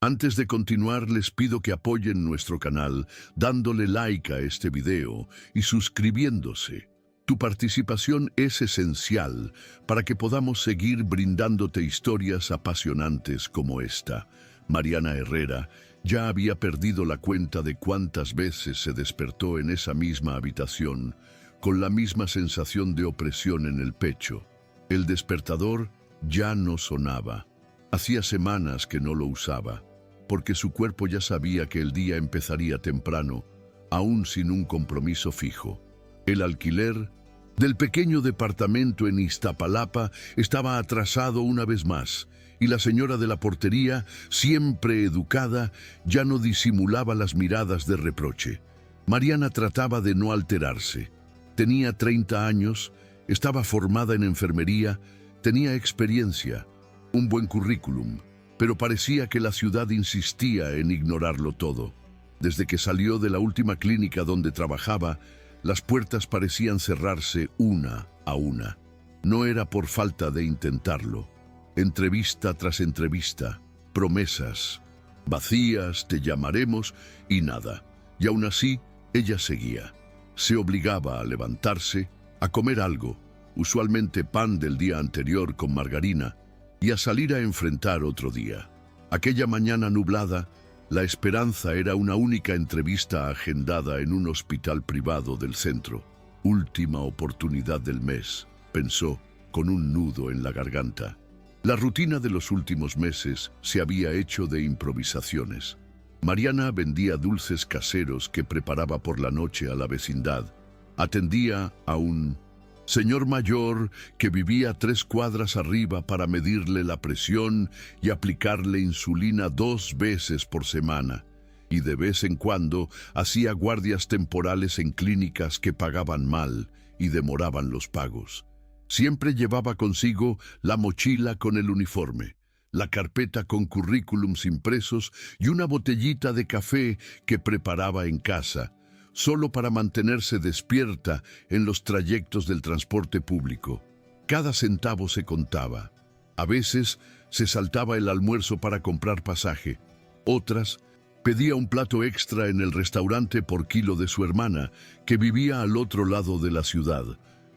Antes de continuar, les pido que apoyen nuestro canal dándole like a este video y suscribiéndose. Tu participación es esencial para que podamos seguir brindándote historias apasionantes como esta. Mariana Herrera ya había perdido la cuenta de cuántas veces se despertó en esa misma habitación, con la misma sensación de opresión en el pecho. El despertador ya no sonaba. Hacía semanas que no lo usaba, porque su cuerpo ya sabía que el día empezaría temprano, aún sin un compromiso fijo. El alquiler del pequeño departamento en Iztapalapa estaba atrasado una vez más, y la señora de la portería, siempre educada, ya no disimulaba las miradas de reproche. Mariana trataba de no alterarse. Tenía 30 años, estaba formada en enfermería, tenía experiencia, un buen currículum, pero parecía que la ciudad insistía en ignorarlo todo. Desde que salió de la última clínica donde trabajaba, las puertas parecían cerrarse una a una. No era por falta de intentarlo. Entrevista tras entrevista, promesas, vacías, te llamaremos y nada. Y aún así, ella seguía. Se obligaba a levantarse, a comer algo, usualmente pan del día anterior con margarina, y a salir a enfrentar otro día. Aquella mañana nublada, la esperanza era una única entrevista agendada en un hospital privado del centro. Última oportunidad del mes, pensó, con un nudo en la garganta. La rutina de los últimos meses se había hecho de improvisaciones. Mariana vendía dulces caseros que preparaba por la noche a la vecindad. Atendía a un señor mayor que vivía 3 cuadras arriba para medirle la presión y aplicarle insulina 2 veces por semana. Y de vez en cuando hacía guardias temporales en clínicas que pagaban mal y demoraban los pagos. Siempre llevaba consigo la mochila con el uniforme, la carpeta con currículums impresos y una botellita de café que preparaba en casa, solo para mantenerse despierta en los trayectos del transporte público. Cada centavo se contaba. A veces se saltaba el almuerzo para comprar pasaje. Otras pedía un plato extra en el restaurante por kilo de su hermana, que vivía al otro lado de la ciudad.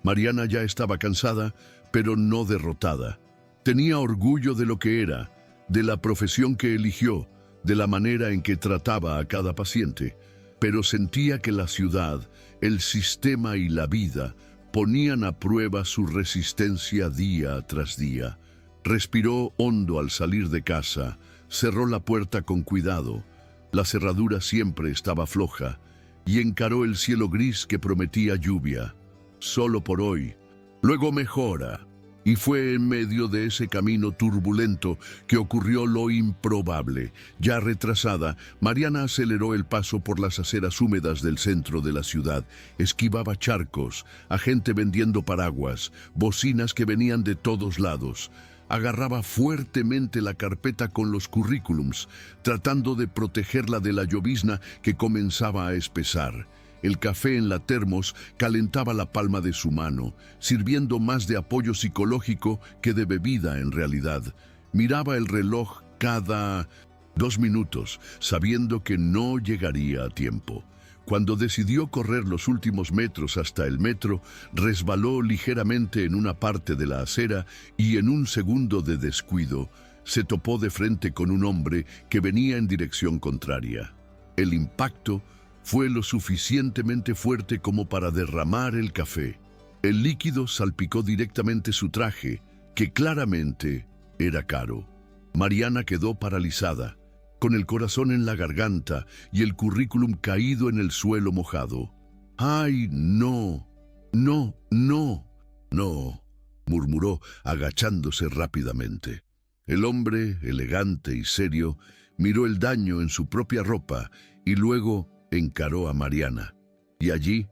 Mariana ya estaba cansada, pero no derrotada. Tenía orgullo de lo que era, de la profesión que eligió, de la manera en que trataba a cada paciente. Pero sentía que la ciudad, el sistema y la vida ponían a prueba su resistencia día tras día. Respiró hondo al salir de casa, cerró la puerta con cuidado. La cerradura siempre estaba floja y encaró el cielo gris que prometía lluvia. Solo por hoy, luego mejora. Y fue en medio de ese camino turbulento que ocurrió lo improbable. Ya retrasada, Mariana aceleró el paso por las aceras húmedas del centro de la ciudad. Esquivaba charcos, a gente vendiendo paraguas, bocinas que venían de todos lados. Agarraba fuertemente la carpeta con los currículums, tratando de protegerla de la llovizna que comenzaba a espesar. El café en la termos calentaba la palma de su mano, sirviendo más de apoyo psicológico que de bebida en realidad. Miraba el reloj cada 2 minutos, sabiendo que no llegaría a tiempo. Cuando decidió correr los últimos metros hasta el metro, resbaló ligeramente en una parte de la acera y en un segundo de descuido, se topó de frente con un hombre que venía en dirección contraria. El impacto fue lo suficientemente fuerte como para derramar el café. El líquido salpicó directamente su traje, que claramente era caro. Mariana quedó paralizada, con el corazón en la garganta y el currículum caído en el suelo mojado. ¡Ay, no! ¡No, no, no!, murmuró, agachándose rápidamente. El hombre, elegante y serio, miró el daño en su propia ropa y luego encaró a Mariana. Y allí,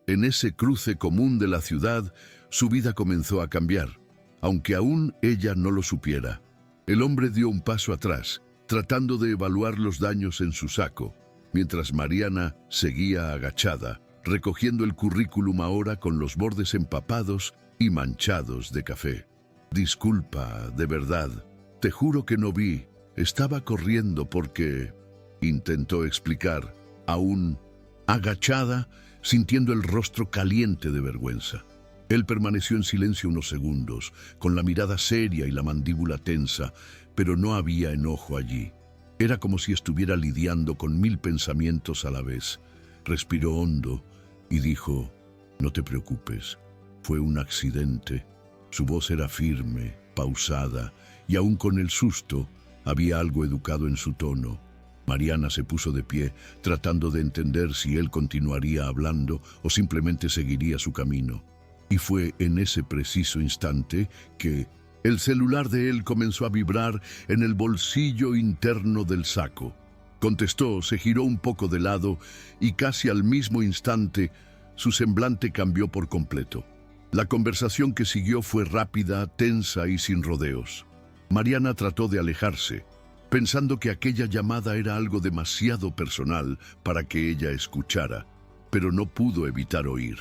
en ese cruce común de la ciudad, su vida comenzó a cambiar, aunque aún ella no lo supiera. El hombre dio un paso atrás, tratando de evaluar los daños en su saco, mientras Mariana seguía agachada, recogiendo el currículum ahora con los bordes empapados y manchados de café. «Disculpa, de verdad, te juro que no vi», Estaba corriendo porque, intentó explicar, aún agachada, sintiendo el rostro caliente de vergüenza. Él permaneció en silencio unos segundos, con la mirada seria y la mandíbula tensa, pero no había enojo allí. Era como si estuviera lidiando con 1000 pensamientos a la vez. Respiró hondo y dijo: «No te preocupes, fue un accidente». Su voz era firme, pausada, y aún con el susto, había algo educado en su tono. Mariana se puso de pie, tratando de entender si él continuaría hablando o simplemente seguiría su camino. Y fue en ese preciso instante que el celular de él comenzó a vibrar en el bolsillo interno del saco. Contestó, se giró un poco de lado y casi al mismo instante su semblante cambió por completo. La conversación que siguió fue rápida, tensa y sin rodeos. Mariana trató de alejarse, pensando que aquella llamada era algo demasiado personal para que ella escuchara, pero no pudo evitar oír.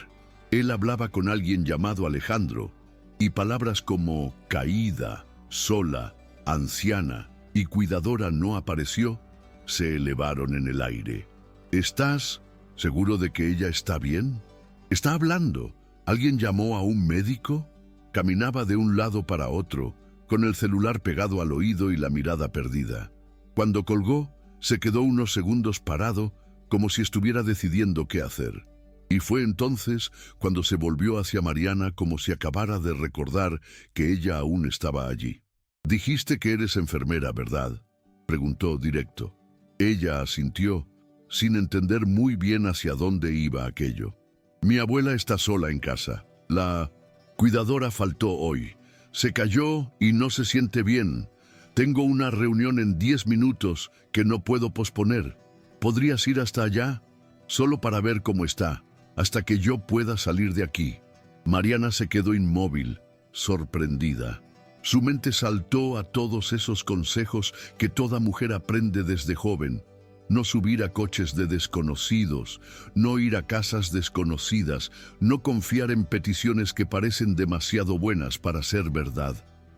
Él hablaba con alguien llamado Alejandro, y palabras como caída, sola, anciana y cuidadora no apareció, se elevaron en el aire. ¿Estás seguro de que ella está bien? ¿Está hablando? ¿Alguien llamó a un médico? Caminaba de un lado para otro, con el celular pegado al oído y la mirada perdida. Cuando colgó, se quedó unos segundos parado, como si estuviera decidiendo qué hacer. Y fue entonces cuando se volvió hacia Mariana como si acabara de recordar que ella aún estaba allí. «Dijiste que eres enfermera, ¿verdad?», preguntó directo. Ella asintió, sin entender muy bien hacia dónde iba aquello. «Mi abuela está sola en casa. La cuidadora faltó hoy. Se cayó y no se siente bien. Tengo una reunión en 10 minutos que no puedo posponer. ¿Podrías ir hasta allá? Solo para ver cómo está, hasta que yo pueda salir de aquí». Mariana se quedó inmóvil, sorprendida. Su mente saltó a todos esos consejos que toda mujer aprende desde joven. No subir a coches de desconocidos, no ir a casas desconocidas, no confiar en peticiones que parecen demasiado buenas para ser verdad.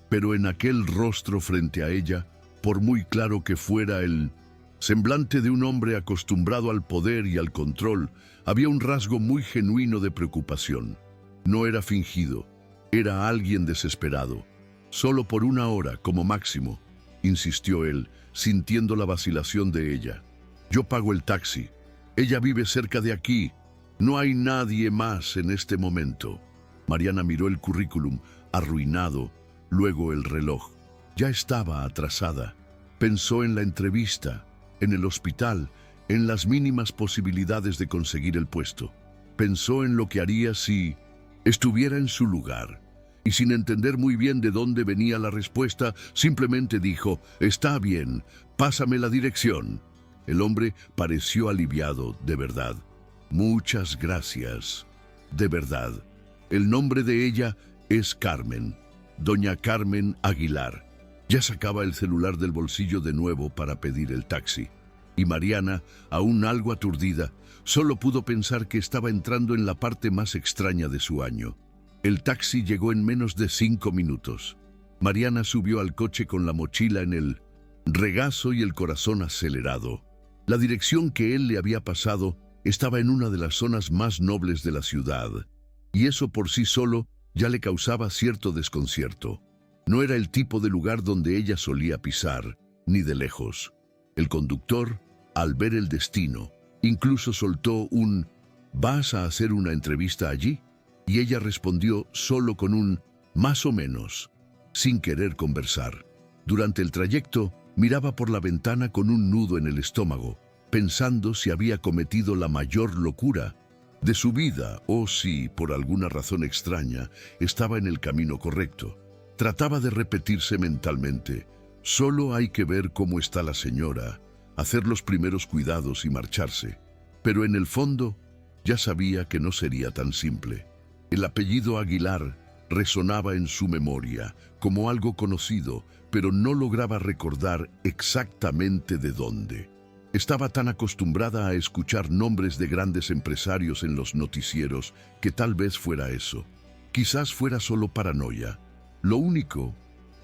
Pero en aquel rostro frente a ella, por muy claro que fuera el semblante de un hombre acostumbrado al poder y al control, había un rasgo muy genuino de preocupación. No era fingido, era alguien desesperado. «Solo por 1 hora, como máximo», insistió él, sintiendo la vacilación de ella. «Yo pago el taxi. Ella vive cerca de aquí. No hay nadie más en este momento». Mariana miró el currículum, arruinado, luego el reloj. Ya estaba atrasada. Pensó en la entrevista, en el hospital, en las mínimas posibilidades de conseguir el puesto. Pensó en lo que haría si estuviera en su lugar. Y sin entender muy bien de dónde venía la respuesta, simplemente dijo: «Está bien, pásame la dirección». El hombre pareció aliviado, de verdad. «Muchas gracias, de verdad. El nombre de ella es Carmen, doña Carmen Aguilar». Ya sacaba el celular del bolsillo de nuevo para pedir el taxi. Y Mariana, aún algo aturdida, solo pudo pensar que estaba entrando en la parte más extraña de su año. El taxi llegó en menos de 5 minutos. Mariana subió al coche con la mochila en el regazo y el corazón acelerado. La dirección que él le había pasado estaba en una de las zonas más nobles de la ciudad, y eso por sí solo ya le causaba cierto desconcierto. No era el tipo de lugar donde ella solía pisar, ni de lejos. El conductor, al ver el destino, incluso soltó un «¿Vas a hacer una entrevista allí?», y ella respondió solo con un «más o menos», sin querer conversar. Durante el trayecto, miraba por la ventana con un nudo en el estómago, pensando si había cometido la mayor locura de su vida o si, por alguna razón extraña, estaba en el camino correcto. Trataba de repetirse mentalmente: «Solo hay que ver cómo está la señora, hacer los primeros cuidados y marcharse». Pero en el fondo, ya sabía que no sería tan simple. El apellido Aguilar resonaba en su memoria como algo conocido, pero no lograba recordar exactamente de dónde. Estaba tan acostumbrada a escuchar nombres de grandes empresarios en los noticieros que tal vez fuera eso. Quizás fuera solo paranoia. Lo único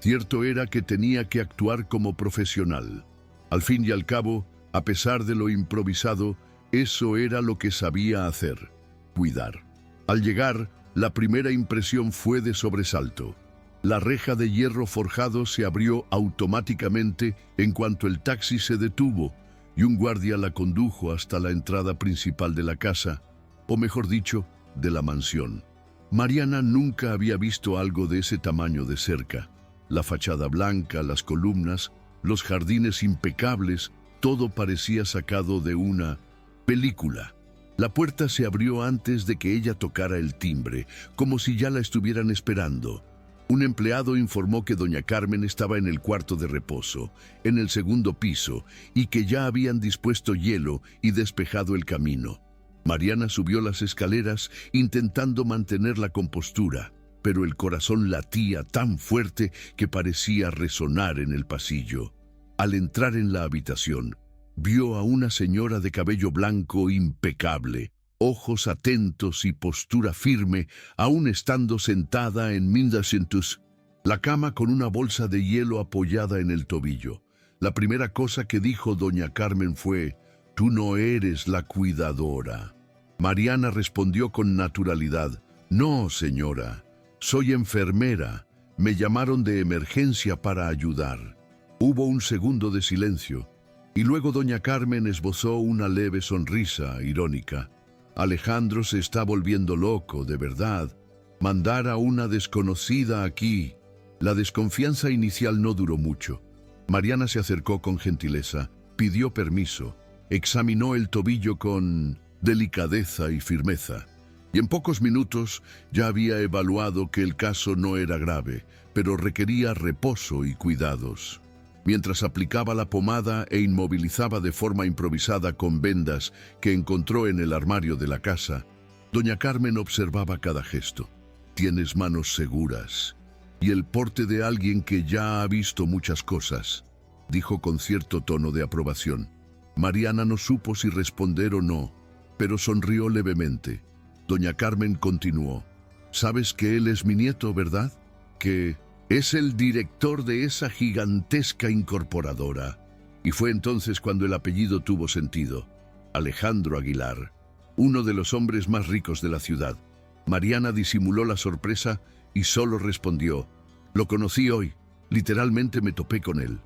Cierto era que tenía que actuar como profesional. Al fin y al cabo, a pesar de lo improvisado, eso era lo que sabía hacer: cuidar. Al llegar, la primera impresión fue de sobresalto. La reja de hierro forjado se abrió automáticamente en cuanto el taxi se detuvo y un guardia la condujo hasta la entrada principal de la casa, o mejor dicho, de la mansión. Mariana nunca había visto algo de ese tamaño de cerca. La fachada blanca, las columnas, los jardines impecables, todo parecía sacado de una película. La puerta se abrió antes de que ella tocara el timbre, como si ya la estuvieran esperando. Un empleado informó que doña Carmen estaba en el cuarto de reposo, en el segundo piso, y que ya habían dispuesto hielo y despejado el camino. Mariana subió las escaleras intentando mantener la compostura, pero el corazón latía tan fuerte que parecía resonar en el pasillo. Al entrar en la habitación, vio a una señora de cabello blanco impecable, ojos atentos y postura firme, aún estando sentada en Mindacentus, la cama con una bolsa de hielo apoyada en el tobillo. La primera cosa que dijo doña Carmen fue: «Tú no eres la cuidadora». Mariana respondió con naturalidad: «No, señora, soy enfermera. Me llamaron de emergencia para ayudar». Hubo un segundo de silencio, y luego doña Carmen esbozó una leve sonrisa irónica. «Alejandro se está volviendo loco, de verdad. Mandar a una desconocida aquí». La desconfianza inicial no duró mucho. Mariana se acercó con gentileza, pidió permiso, examinó el tobillo con delicadeza y firmeza, y en pocos minutos ya había evaluado que el caso no era grave, pero requería reposo y cuidados. Mientras aplicaba la pomada e inmovilizaba de forma improvisada con vendas que encontró en el armario de la casa, doña Carmen observaba cada gesto. «Tienes manos seguras y el porte de alguien que ya ha visto muchas cosas», dijo con cierto tono de aprobación. Mariana no supo si responder o no, pero sonrió levemente. Doña Carmen continuó: «Sabes que él es mi nieto, ¿verdad? Que es el director de esa gigantesca incorporadora». Y fue entonces cuando el apellido tuvo sentido: Alejandro Aguilar, uno de los hombres más ricos de la ciudad. Mariana disimuló la sorpresa y solo respondió: «Lo conocí hoy, literalmente me topé con él».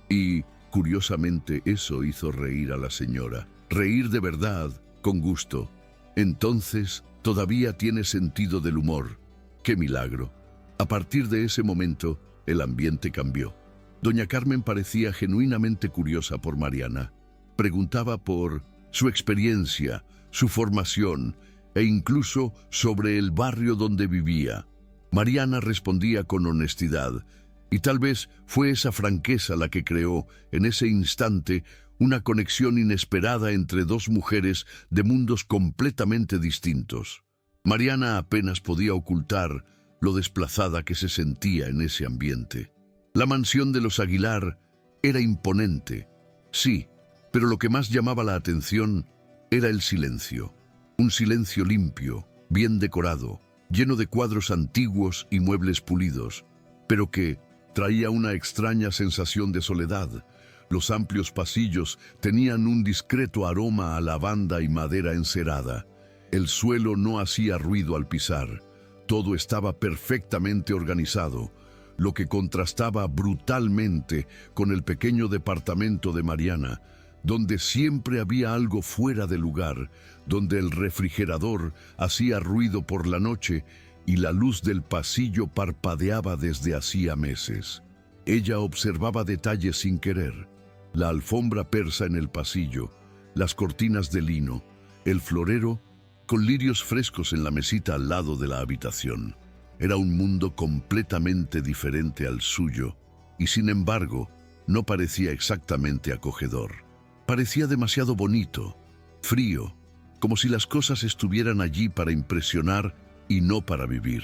Y, curiosamente, eso hizo reír a la señora. Reír de verdad, con gusto. Entonces, todavía tiene sentido del humor. ¡Qué milagro! A partir de ese momento, el ambiente cambió. Doña Carmen parecía genuinamente curiosa por Mariana. Preguntaba por su experiencia, su formación e incluso sobre el barrio donde vivía. Mariana respondía con honestidad, y tal vez fue esa franqueza la que creó, en ese instante, una conexión inesperada entre dos mujeres de mundos completamente distintos. Mariana apenas podía ocultar lo desplazada que se sentía en ese ambiente. La mansión de los Aguilar era imponente, sí, pero lo que más llamaba la atención era el silencio. Un silencio limpio, bien decorado, lleno de cuadros antiguos y muebles pulidos, pero que traía una extraña sensación de soledad. Los amplios pasillos tenían un discreto aroma a lavanda y madera encerada. El suelo no hacía ruido al pisar. Todo estaba perfectamente organizado, lo que contrastaba brutalmente con el pequeño departamento de Mariana, donde siempre había algo fuera de lugar, donde el refrigerador hacía ruido por la noche y la luz del pasillo parpadeaba desde hacía meses. Ella observaba detalles sin querer: la alfombra persa en el pasillo, las cortinas de lino, el florero con lirios frescos en la mesita al lado de la habitación. Era un mundo completamente diferente al suyo, y sin embargo, no parecía exactamente acogedor. Parecía demasiado bonito, frío, como si las cosas estuvieran allí para impresionar y no para vivir.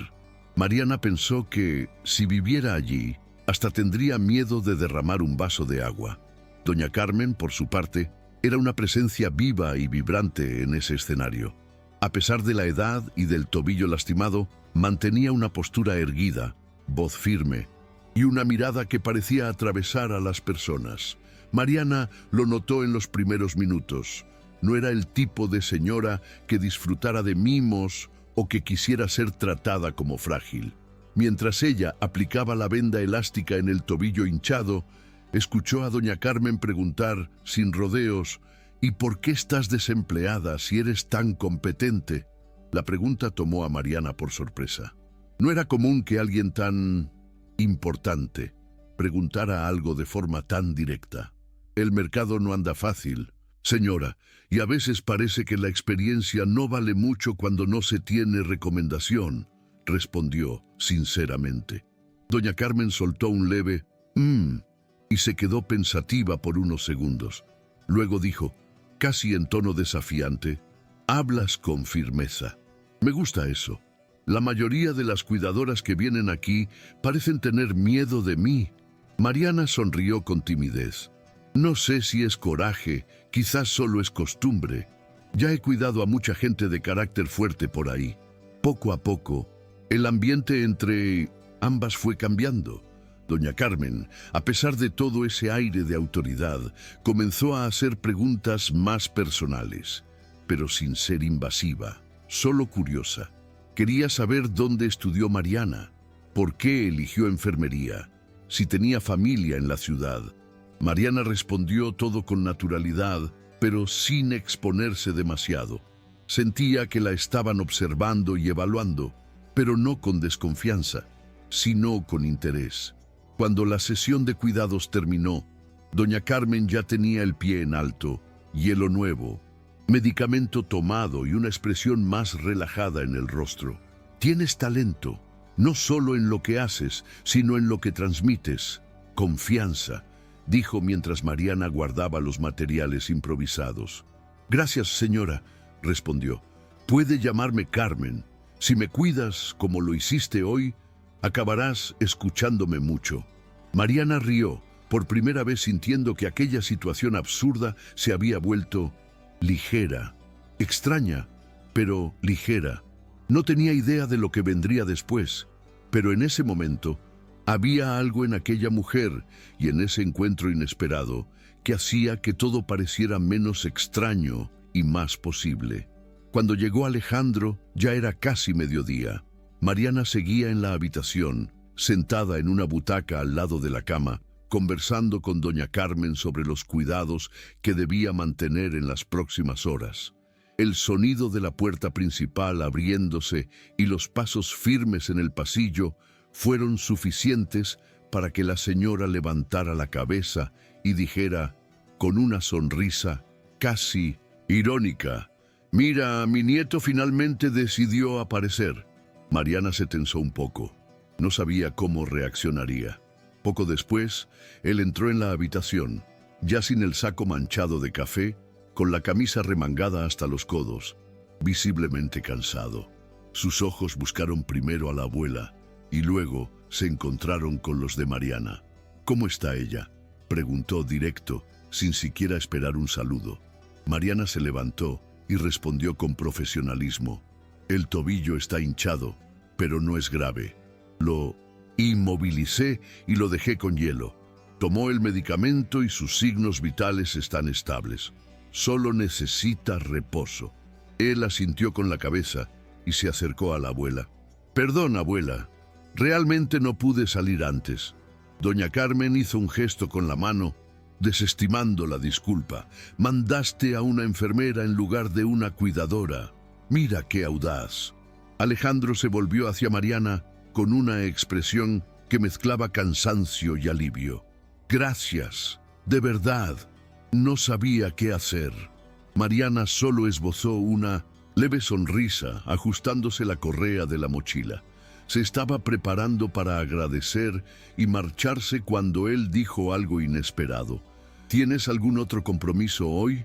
Mariana pensó que, si viviera allí, hasta tendría miedo de derramar un vaso de agua. Doña Carmen, por su parte, era una presencia viva y vibrante en ese escenario. A pesar de la edad y del tobillo lastimado, mantenía una postura erguida, voz firme, y una mirada que parecía atravesar a las personas. Mariana lo notó en los primeros minutos. No era el tipo de señora que disfrutara de mimos o que quisiera ser tratada como frágil. Mientras ella aplicaba la venda elástica en el tobillo hinchado, escuchó a doña Carmen preguntar, sin rodeos, ¿y por qué estás desempleada si eres tan competente? La pregunta tomó a Mariana por sorpresa. No era común que alguien tan importante preguntara algo de forma tan directa. El mercado no anda fácil, señora, y a veces parece que la experiencia no vale mucho cuando no se tiene recomendación, respondió sinceramente. Doña Carmen soltó un leve y se quedó pensativa por unos segundos. Luego dijo, casi en tono desafiante, hablas con firmeza. Me gusta eso. La mayoría de las cuidadoras que vienen aquí parecen tener miedo de mí. Mariana sonrió con timidez. No sé si es coraje, quizás solo es costumbre. Ya he cuidado a mucha gente de carácter fuerte por ahí. Poco a poco, el ambiente entre ambas fue cambiando. Doña Carmen, a pesar de todo ese aire de autoridad, comenzó a hacer preguntas más personales, pero sin ser invasiva, solo curiosa. Quería saber dónde estudió Mariana, por qué eligió enfermería, si tenía familia en la ciudad. Mariana respondió todo con naturalidad, pero sin exponerse demasiado. Sentía que la estaban observando y evaluando, pero no con desconfianza, sino con interés. Cuando la sesión de cuidados terminó, doña Carmen ya tenía el pie en alto, hielo nuevo, medicamento tomado y una expresión más relajada en el rostro. Tienes talento, no solo en lo que haces, sino en lo que transmites. Confianza, dijo mientras Mariana guardaba los materiales improvisados. Gracias, señora, respondió. Puede llamarme Carmen. Si me cuidas como lo hiciste hoy, acabarás escuchándome mucho. Mariana rió, por primera vez sintiendo que aquella situación absurda se había vuelto ligera, extraña, pero ligera. No tenía idea de lo que vendría después, pero en ese momento había algo en aquella mujer y en ese encuentro inesperado que hacía que todo pareciera menos extraño y más posible. Cuando llegó Alejandro, ya era casi mediodía. Mariana seguía en la habitación, sentada en una butaca al lado de la cama, conversando con doña Carmen sobre los cuidados que debía mantener en las próximas horas. El sonido de la puerta principal abriéndose y los pasos firmes en el pasillo fueron suficientes para que la señora levantara la cabeza y dijera, con una sonrisa casi irónica, «Mira, mi nieto finalmente decidió aparecer». Mariana se tensó un poco. No sabía cómo reaccionaría. Poco después, él entró en la habitación, ya sin el saco manchado de café, con la camisa remangada hasta los codos, visiblemente cansado. Sus ojos buscaron primero a la abuela y luego se encontraron con los de Mariana. «¿Cómo está ella?», preguntó directo, sin siquiera esperar un saludo. Mariana se levantó y respondió con profesionalismo. «El tobillo está hinchado, pero no es grave. Lo inmovilicé y lo dejé con hielo. Tomó el medicamento y sus signos vitales están estables. Solo necesita reposo». Él asintió con la cabeza y se acercó a la abuela. «Perdón, abuela, realmente no pude salir antes». Doña Carmen hizo un gesto con la mano, desestimando la disculpa. «Mandaste a una enfermera en lugar de una cuidadora. Mira qué audaz». Alejandro se volvió hacia Mariana con una expresión que mezclaba cansancio y alivio. «Gracias, de verdad. No sabía qué hacer». Mariana solo esbozó una leve sonrisa, ajustándose la correa de la mochila. Se estaba preparando para agradecer y marcharse cuando él dijo algo inesperado. «¿Tienes algún otro compromiso hoy?».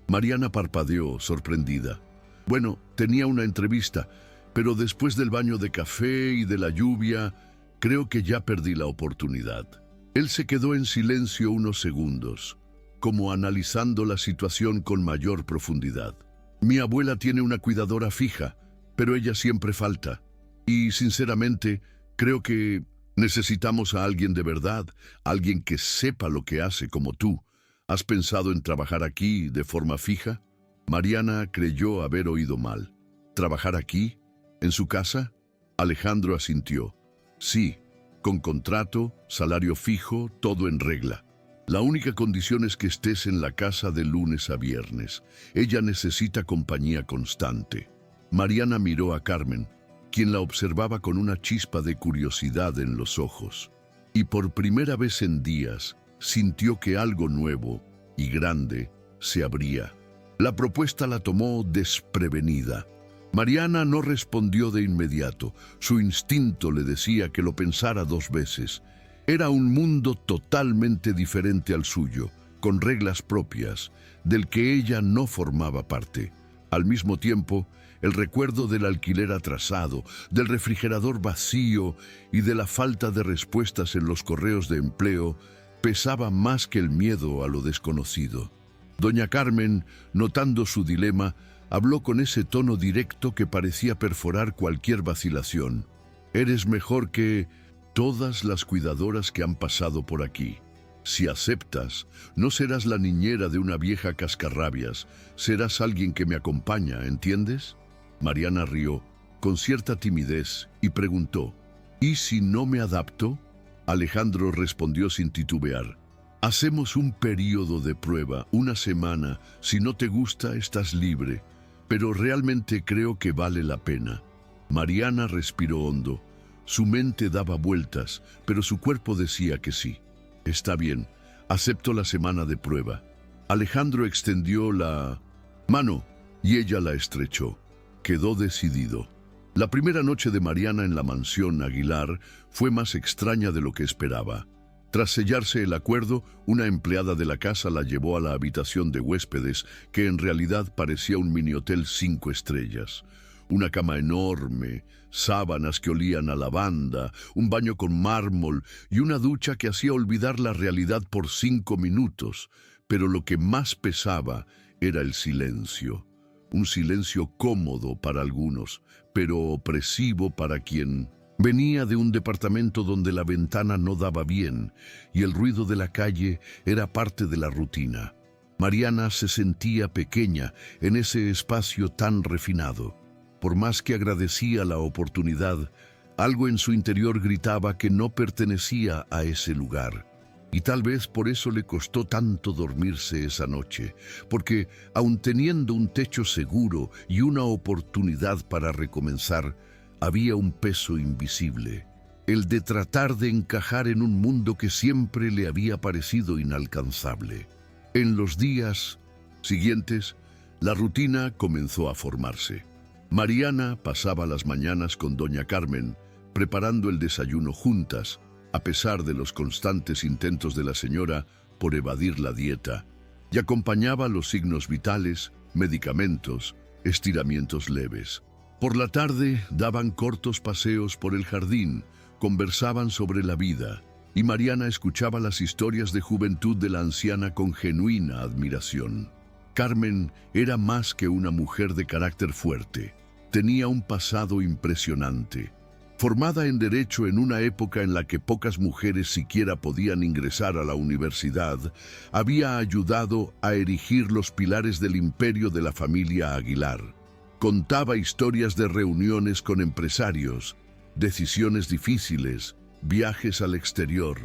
Mariana parpadeó, sorprendida. «Bueno, tenía una entrevista, pero después del baño de café y de la lluvia, creo que ya perdí la oportunidad». Él se quedó en silencio unos segundos, como analizando la situación con mayor profundidad. «Mi abuela tiene una cuidadora fija, pero ella siempre falta. Y, sinceramente, creo que Necesitamos a alguien de verdad, alguien que sepa lo que hace como tú. ¿Has pensado en trabajar aquí de forma fija? Mariana creyó haber oído mal. ¿Trabajar aquí? ¿En su casa? Alejandro asintió. Sí, con contrato, salario fijo, todo en regla. La única condición es que estés en la casa de lunes a viernes. Ella necesita compañía constante. Mariana miró a Carmen, quien la observaba con una chispa de curiosidad en los ojos. Y por primera vez en días, sintió que algo nuevo y grande se abría. La propuesta la tomó desprevenida. Mariana no respondió de inmediato. Su instinto le decía que lo pensara 2 veces. Era un mundo totalmente diferente al suyo, con reglas propias, del que ella no formaba parte. Al mismo tiempo, el recuerdo del alquiler atrasado, del refrigerador vacío y de la falta de respuestas en los correos de empleo pesaba más que el miedo a lo desconocido. Doña Carmen, notando su dilema, habló con ese tono directo que parecía perforar cualquier vacilación. «Eres mejor que todas las cuidadoras que han pasado por aquí. Si aceptas, no serás la niñera de una vieja cascarrabias, serás alguien que me acompaña, ¿entiendes?» Mariana rió, con cierta timidez, y preguntó, «¿Y si no me adapto?» Alejandro respondió sin titubear, «Hacemos un período de prueba, 1 semana. Si no te gusta, estás libre. Pero realmente creo que vale la pena». Mariana respiró hondo. Su mente daba vueltas, pero su cuerpo decía que sí. «Está bien, acepto la semana de prueba». Alejandro extendió la mano y ella la estrechó. Quedó decidido. La primera noche de Mariana en la mansión Aguilar fue más extraña de lo que esperaba. Tras sellarse el acuerdo, una empleada de la casa la llevó a la habitación de huéspedes, que en realidad parecía un mini hotel 5 estrellas. Una cama enorme, sábanas que olían a lavanda, un baño con mármol y una ducha que hacía olvidar la realidad por 5 minutos. Pero lo que más pesaba era el silencio. Un silencio cómodo para algunos, pero opresivo para quien venía de un departamento donde la ventana no daba bien y el ruido de la calle era parte de la rutina. Mariana se sentía pequeña en ese espacio tan refinado. Por más que agradecía la oportunidad, algo en su interior gritaba que no pertenecía a ese lugar. Y tal vez por eso le costó tanto dormirse esa noche, porque, aun teniendo un techo seguro y una oportunidad para recomenzar, había un peso invisible, el de tratar de encajar en un mundo que siempre le había parecido inalcanzable. En los días siguientes, la rutina comenzó a formarse. Mariana pasaba las mañanas con doña Carmen, preparando el desayuno juntas, a pesar de los constantes intentos de la señora por evadir la dieta, y acompañaba los signos vitales, medicamentos, estiramientos leves. Por la tarde daban cortos paseos por el jardín, conversaban sobre la vida, y Mariana escuchaba las historias de juventud de la anciana con genuina admiración. Carmen era más que una mujer de carácter fuerte. Tenía un pasado impresionante. Formada en Derecho en una época en la que pocas mujeres siquiera podían ingresar a la universidad, había ayudado a erigir los pilares del imperio de la familia Aguilar. Contaba historias de reuniones con empresarios, decisiones difíciles, viajes al exterior,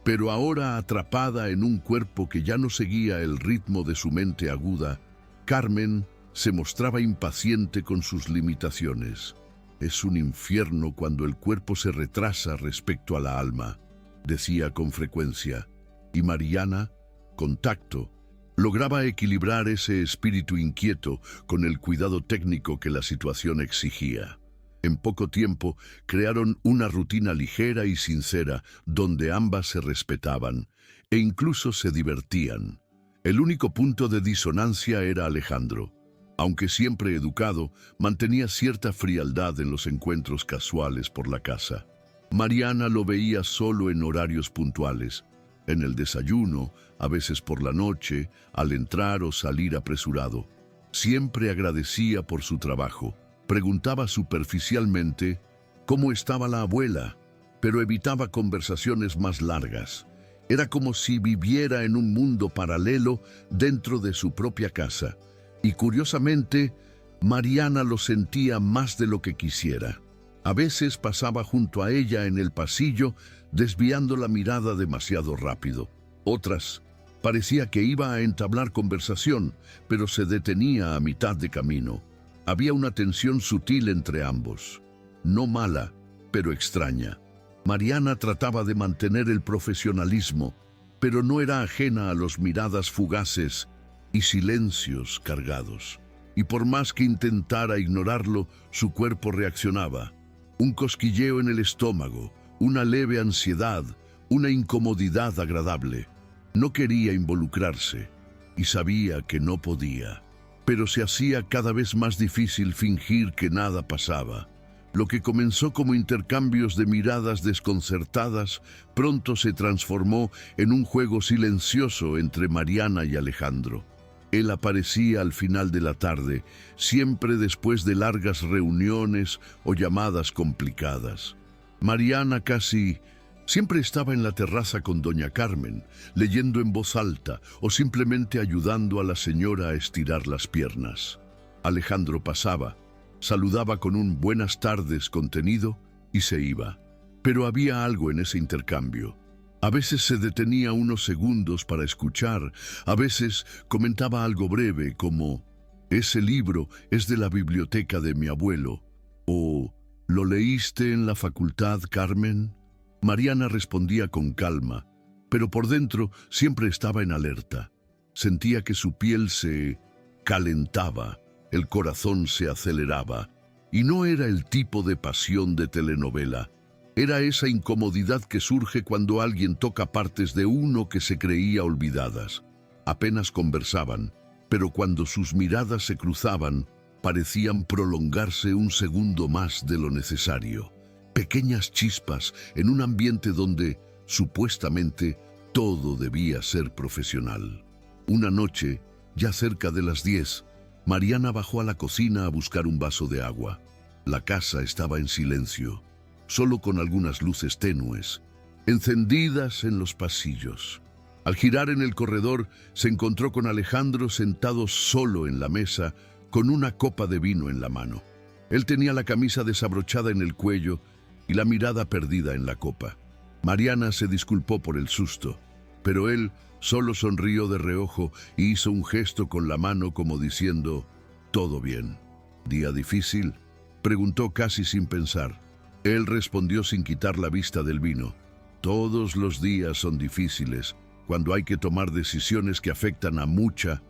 pero ahora atrapada en un cuerpo que ya no seguía el ritmo de su mente aguda, Carmen se mostraba impaciente con sus limitaciones. «Es un infierno cuando el cuerpo se retrasa respecto a la alma», decía con frecuencia, y Mariana, con tacto, lograba equilibrar ese espíritu inquieto con el cuidado técnico que la situación exigía. En poco tiempo crearon una rutina ligera y sincera donde ambas se respetaban e incluso se divertían. El único punto de disonancia era Alejandro. Aunque siempre educado, mantenía cierta frialdad en los encuentros casuales por la casa. Mariana lo veía solo en horarios puntuales, en el desayuno, a veces por la noche, al entrar o salir apresurado. Siempre agradecía por su trabajo. Preguntaba superficialmente cómo estaba la abuela pero evitaba conversaciones más largas. Era como si viviera en un mundo paralelo dentro de su propia casa. Y curiosamente, Mariana lo sentía más de lo que quisiera. A veces pasaba junto a ella en el pasillo, desviando la mirada demasiado rápido. Otras, parecía que iba a entablar conversación, pero se detenía a mitad de camino. Había una tensión sutil entre ambos. No mala, pero extraña. Mariana trataba de mantener el profesionalismo, pero no era ajena a las miradas fugaces y silencios cargados. Y por más que intentara ignorarlo, su cuerpo reaccionaba. Un cosquilleo en el estómago, una leve ansiedad, una incomodidad agradable. No quería involucrarse y sabía que no podía, pero se hacía cada vez más difícil fingir que nada pasaba. Lo que comenzó como intercambios de miradas desconcertadas pronto se transformó en un juego silencioso entre Mariana y Alejandro. Él aparecía al final de la tarde, siempre después de largas reuniones o llamadas complicadas. Mariana casi siempre estaba en la terraza con doña Carmen, leyendo en voz alta o simplemente ayudando a la señora a estirar las piernas. Alejandro pasaba, saludaba con un buenas tardes contenido y se iba. Pero había algo en ese intercambio. A veces se detenía unos segundos para escuchar, a veces comentaba algo breve como «Ese libro es de la biblioteca de mi abuelo» o «¿Lo leíste en la facultad, Carmen?». Mariana respondía con calma, pero por dentro siempre estaba en alerta. Sentía que su piel se calentaba, el corazón se aceleraba, y no era el tipo de pasión de telenovela. Era esa incomodidad que surge cuando alguien toca partes de uno que se creía olvidadas. Apenas conversaban, pero cuando sus miradas se cruzaban, parecían prolongarse un segundo más de lo necesario. Pequeñas chispas en un ambiente donde, supuestamente, todo debía ser profesional. Una noche, ya cerca de las 10, Mariana bajó a la cocina a buscar un vaso de agua. La casa estaba en silencio, solo con algunas luces tenues, encendidas en los pasillos. Al girar en el corredor, se encontró con Alejandro sentado solo en la mesa, con una copa de vino en la mano. Él tenía la camisa desabrochada en el cuello y la mirada perdida en la copa. Mariana se disculpó por el susto, pero él solo sonrió de reojo y hizo un gesto con la mano como diciendo, «Todo bien». «¿Día difícil?», preguntó casi sin pensar. Él respondió sin quitar la vista del vino. «Todos los días son difíciles, cuando hay que tomar decisiones que afectan a mucha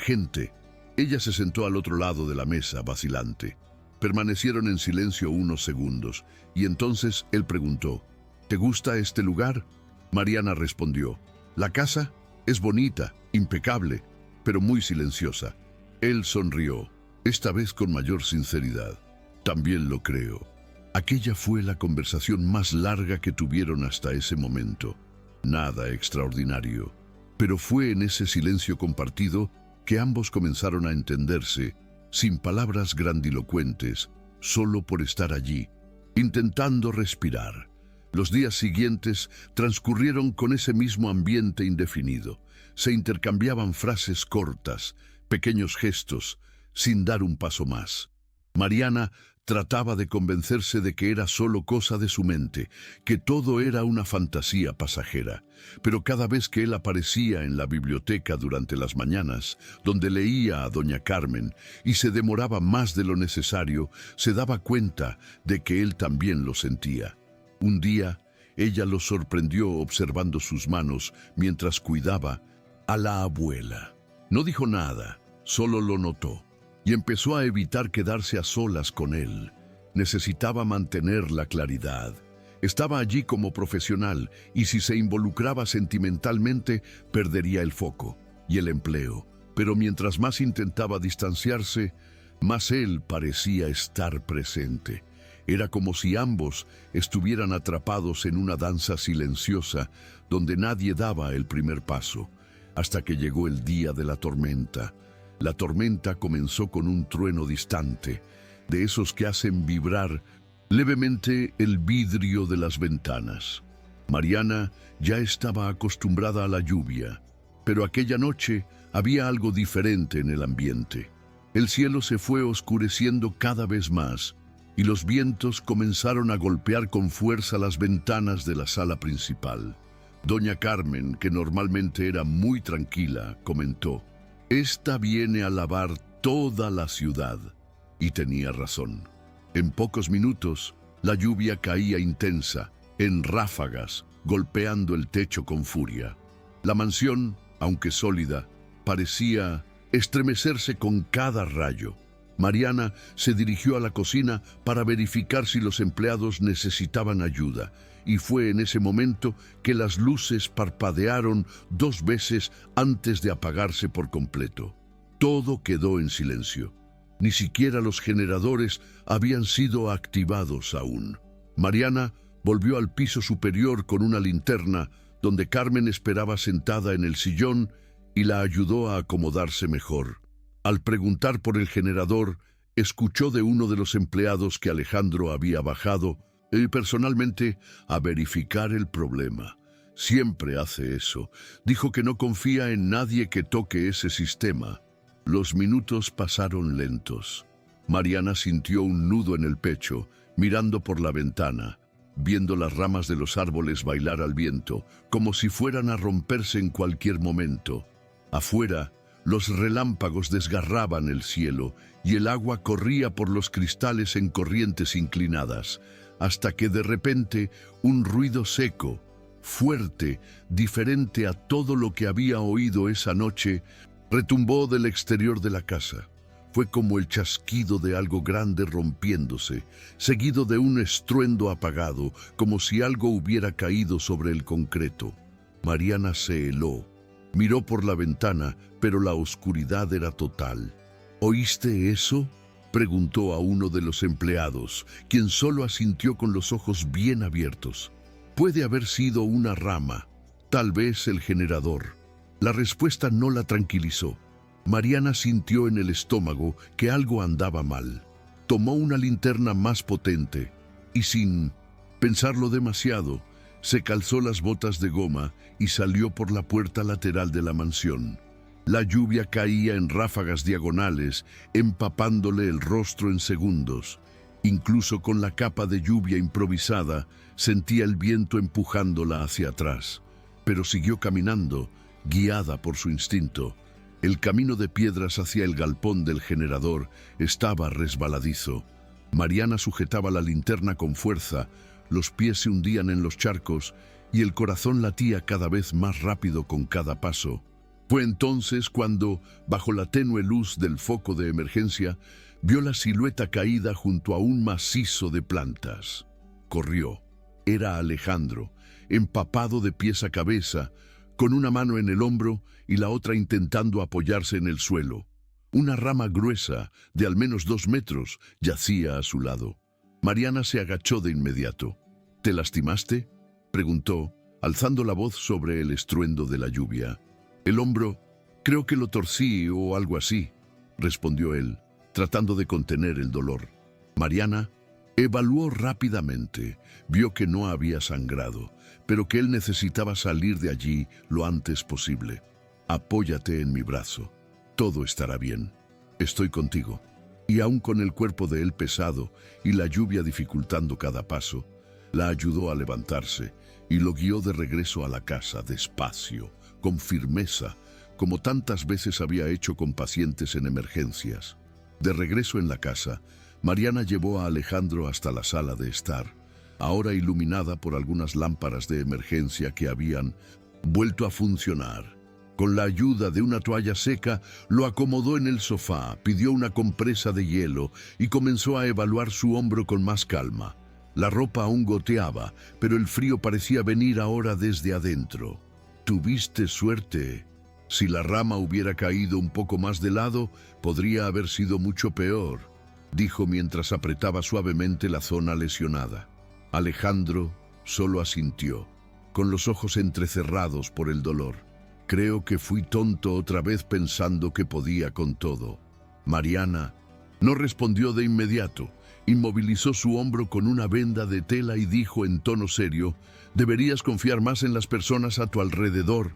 gente». Ella se sentó al otro lado de la mesa, vacilante. Permanecieron en silencio unos segundos, y entonces él preguntó, «¿Te gusta este lugar?». Mariana respondió, «La casa es bonita, impecable, pero muy silenciosa». Él sonrió, esta vez con mayor sinceridad. «También lo creo». Aquella fue la conversación más larga que tuvieron hasta ese momento. Nada extraordinario, pero fue en ese silencio compartido que ambos comenzaron a entenderse, sin palabras grandilocuentes, solo por estar allí, intentando respirar. Los días siguientes transcurrieron con ese mismo ambiente indefinido. Se intercambiaban frases cortas, pequeños gestos, sin dar un paso más. Mariana trataba de convencerse de que era solo cosa de su mente, que todo era una fantasía pasajera. Pero cada vez que él aparecía en la biblioteca durante las mañanas, donde leía a doña Carmen, y se demoraba más de lo necesario, se daba cuenta de que él también lo sentía. Un día, ella lo sorprendió observando sus manos mientras cuidaba a la abuela. No dijo nada, solo lo notó, y empezó a evitar quedarse a solas con él. Necesitaba mantener la claridad. Estaba allí como profesional, y si se involucraba sentimentalmente, perdería el foco y el empleo. Pero mientras más intentaba distanciarse, más él parecía estar presente. Era como si ambos estuvieran atrapados en una danza silenciosa donde nadie daba el primer paso, hasta que llegó el día de la tormenta. La tormenta comenzó con un trueno distante, de esos que hacen vibrar levemente el vidrio de las ventanas. Mariana ya estaba acostumbrada a la lluvia, pero aquella noche había algo diferente en el ambiente. El cielo se fue oscureciendo cada vez más y los vientos comenzaron a golpear con fuerza las ventanas de la sala principal. Doña Carmen, que normalmente era muy tranquila, comentó: «Esta viene a lavar toda la ciudad». Y tenía razón. En pocos minutos, la lluvia caía intensa, en ráfagas, golpeando el techo con furia. La mansión, aunque sólida, parecía estremecerse con cada rayo. Mariana se dirigió a la cocina para verificar si los empleados necesitaban ayuda, y fue en ese momento que las luces parpadearon 2 veces antes de apagarse por completo. Todo quedó en silencio. Ni siquiera los generadores habían sido activados aún. Mariana volvió al piso superior con una linterna, donde Carmen esperaba sentada en el sillón, y la ayudó a acomodarse mejor. Al preguntar por el generador, escuchó de uno de los empleados que Alejandro había bajado personalmente a verificar el problema. Siempre hace eso. Dijo que no confía en nadie que toque ese sistema. Los minutos pasaron lentos. Mariana sintió un nudo en el pecho, mirando por la ventana, viendo las ramas de los árboles bailar al viento, como si fueran a romperse en cualquier momento. Afuera, los relámpagos desgarraban el cielo y el agua corría por los cristales en corrientes inclinadas, hasta que de repente un ruido seco, fuerte, diferente a todo lo que había oído esa noche, retumbó del exterior de la casa. Fue como el chasquido de algo grande rompiéndose, seguido de un estruendo apagado, como si algo hubiera caído sobre el concreto. Mariana se heló. Miró por la ventana, pero la oscuridad era total. «¿Oíste eso?», preguntó a uno de los empleados, quien solo asintió con los ojos bien abiertos. «Puede haber sido una rama, tal vez el generador». La respuesta no la tranquilizó. Mariana sintió en el estómago que algo andaba mal. Tomó una linterna más potente y, sin pensarlo demasiado, se calzó las botas de goma y salió por la puerta lateral de la mansión. La lluvia caía en ráfagas diagonales, empapándole el rostro en segundos. Incluso con la capa de lluvia improvisada, sentía el viento empujándola hacia atrás. Pero siguió caminando, guiada por su instinto. El camino de piedras hacia el galpón del generador estaba resbaladizo. Mariana sujetaba la linterna con fuerza, los pies se hundían en los charcos y el corazón latía cada vez más rápido con cada paso. Fue entonces cuando, bajo la tenue luz del foco de emergencia, vio la silueta caída junto a un macizo de plantas. Corrió. Era Alejandro, empapado de pies a cabeza, con una mano en el hombro y la otra intentando apoyarse en el suelo. Una rama gruesa, de al menos 2 metros, yacía a su lado. Mariana se agachó de inmediato. «¿Te lastimaste?», preguntó, alzando la voz sobre el estruendo de la lluvia. «El hombro, creo que lo torcí o algo así», respondió él, tratando de contener el dolor. Mariana evaluó rápidamente, vio que no había sangrado, pero que él necesitaba salir de allí lo antes posible. «Apóyate en mi brazo. Todo estará bien. Estoy contigo». Y aún con el cuerpo de él pesado y la lluvia dificultando cada paso, la ayudó a levantarse y lo guió de regreso a la casa despacio, con firmeza, como tantas veces había hecho con pacientes en emergencias. De regreso en la casa, Mariana llevó a Alejandro hasta la sala de estar, ahora iluminada por algunas lámparas de emergencia que habían vuelto a funcionar. Con la ayuda de una toalla seca, lo acomodó en el sofá, pidió una compresa de hielo y comenzó a evaluar su hombro con más calma. La ropa aún goteaba, pero el frío parecía venir ahora desde adentro. «Tuviste suerte. Si la rama hubiera caído un poco más de lado, podría haber sido mucho peor», dijo mientras apretaba suavemente la zona lesionada. Alejandro solo asintió, con los ojos entrecerrados por el dolor. «Creo que fui tonto otra vez pensando que podía con todo». Mariana no respondió de inmediato. Inmovilizó su hombro con una venda de tela y dijo en tono serio: «Deberías confiar más en las personas a tu alrededor».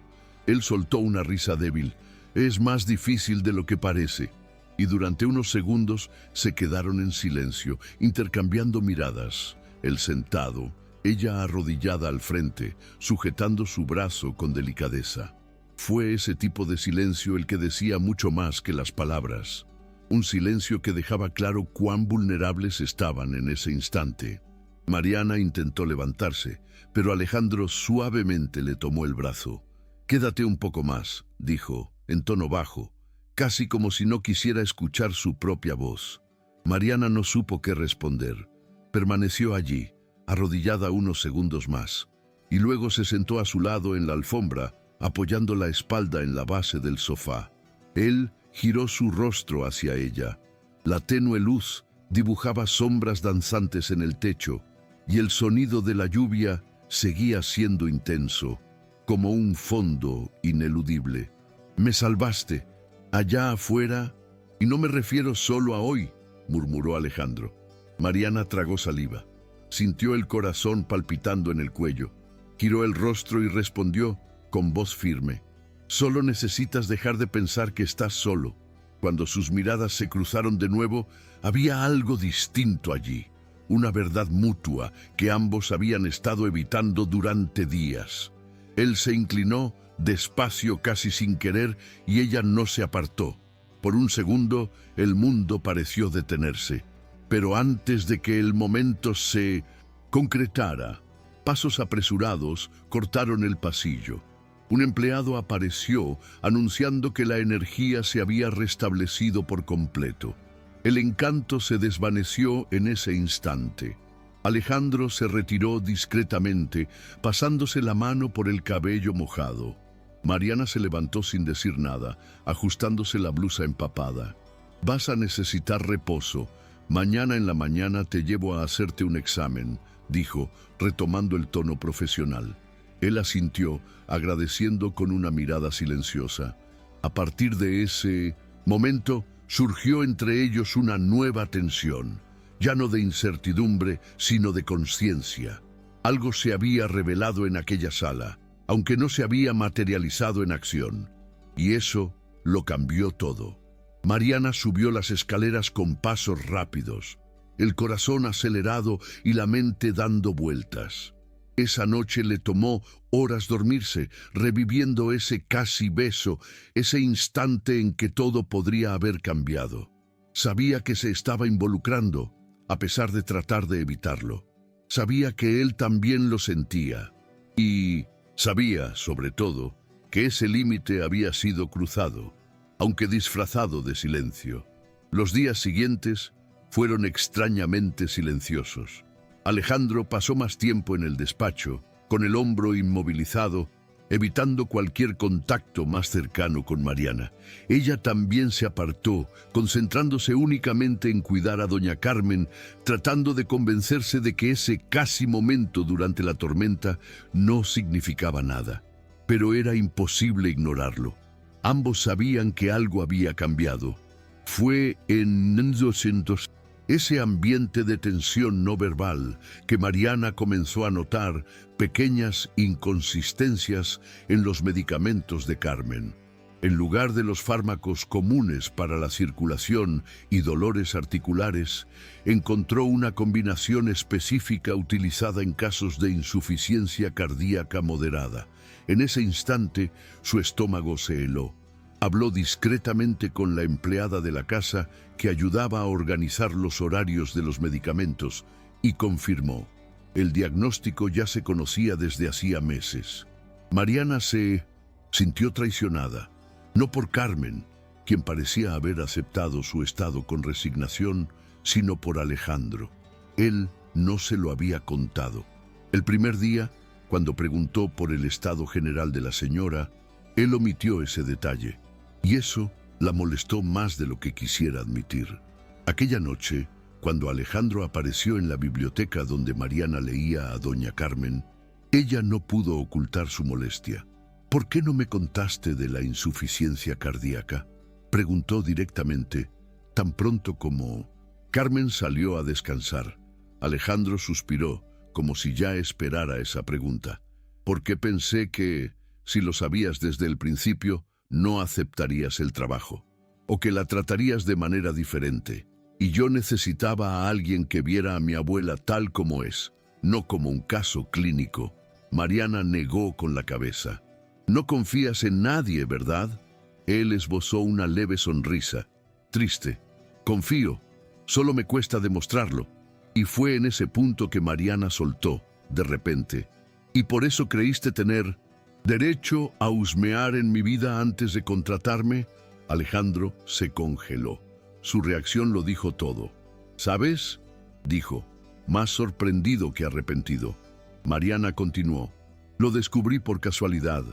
Él soltó una risa débil. «Es más difícil de lo que parece». Y durante unos segundos se quedaron en silencio, intercambiando miradas. Él sentado, ella arrodillada al frente, sujetando su brazo con delicadeza. Fue ese tipo de silencio el que decía mucho más que las palabras. Un silencio que dejaba claro cuán vulnerables estaban en ese instante. Mariana intentó levantarse, pero Alejandro suavemente le tomó el brazo. «Quédate un poco más», dijo, en tono bajo, casi como si no quisiera escuchar su propia voz. Mariana no supo qué responder. Permaneció allí, arrodillada unos segundos más, y luego se sentó a su lado en la alfombra, apoyando la espalda en la base del sofá. Él giró su rostro hacia ella. La tenue luz dibujaba sombras danzantes en el techo, y el sonido de la lluvia seguía siendo intenso, como un fondo ineludible. «Me salvaste, allá afuera, y no me refiero solo a hoy», murmuró Alejandro. Mariana tragó saliva. Sintió el corazón palpitando en el cuello. Giró el rostro y respondió con voz firme: «Solo necesitas dejar de pensar que estás solo». Cuando sus miradas se cruzaron de nuevo, había algo distinto allí, una verdad mutua que ambos habían estado evitando durante días. Él se inclinó despacio, casi sin querer, y ella no se apartó. Por un segundo, el mundo pareció detenerse. Pero antes de que el momento se concretara, pasos apresurados cortaron el pasillo. Un empleado apareció anunciando que la energía se había restablecido por completo. El encanto se desvaneció en ese instante. Alejandro se retiró discretamente, pasándose la mano por el cabello mojado. Mariana se levantó sin decir nada, ajustándose la blusa empapada. «Vas a necesitar reposo. Mañana en la mañana te llevo a hacerte un examen», dijo, retomando el tono profesional. Él asintió, agradeciendo con una mirada silenciosa. A partir de ese momento, surgió entre ellos una nueva tensión, ya no de incertidumbre, sino de conciencia. Algo se había revelado en aquella sala, aunque no se había materializado en acción, y eso lo cambió todo. Mariana subió las escaleras con pasos rápidos, el corazón acelerado y la mente dando vueltas. Esa noche le tomó horas dormirse, reviviendo ese casi beso, ese instante en que todo podría haber cambiado. Sabía que se estaba involucrando, a pesar de tratar de evitarlo. Sabía que él también lo sentía. Y sabía, sobre todo, que ese límite había sido cruzado, aunque disfrazado de silencio. Los días siguientes fueron extrañamente silenciosos. Alejandro pasó más tiempo en el despacho, con el hombro inmovilizado, evitando cualquier contacto más cercano con Mariana. Ella también se apartó, concentrándose únicamente en cuidar a doña Carmen, tratando de convencerse de que ese casi momento durante la tormenta no significaba nada. Pero era imposible ignorarlo. Ambos sabían que algo había cambiado. Fue en ese ambiente de tensión no verbal que Mariana comenzó a notar pequeñas inconsistencias en los medicamentos de Carmen. En lugar de los fármacos comunes para la circulación y dolores articulares, encontró una combinación específica utilizada en casos de insuficiencia cardíaca moderada. En ese instante, su estómago se heló. Habló discretamente con la empleada de la casa que ayudaba a organizar los horarios de los medicamentos y confirmó: el diagnóstico ya se conocía desde hacía meses. Mariana se sintió traicionada, no por Carmen, quien parecía haber aceptado su estado con resignación, sino por Alejandro. Él no se lo había contado. El primer día, cuando preguntó por el estado general de la señora, él omitió ese detalle. Y eso la molestó más de lo que quisiera admitir. Aquella noche, cuando Alejandro apareció en la biblioteca donde Mariana leía a doña Carmen, ella no pudo ocultar su molestia. «¿Por qué no me contaste de la insuficiencia cardíaca?», preguntó directamente, tan pronto como Carmen salió a descansar. Alejandro suspiró, como si ya esperara esa pregunta. Porque pensé que, si lo sabías desde el principio, no aceptarías el trabajo, o que la tratarías de manera diferente. Y yo necesitaba a alguien que viera a mi abuela tal como es, no como un caso clínico. Mariana negó con la cabeza. No confías en nadie, ¿verdad? Él esbozó una leve sonrisa. Triste. Confío. Solo me cuesta demostrarlo. Y fue en ese punto que Mariana soltó, de repente. ¿Y por eso creíste tener derecho a husmear en mi vida antes de contratarme? Alejandro se congeló. Su reacción lo dijo todo. ¿Sabes?, dijo, más sorprendido que arrepentido. Mariana continuó. Lo descubrí por casualidad.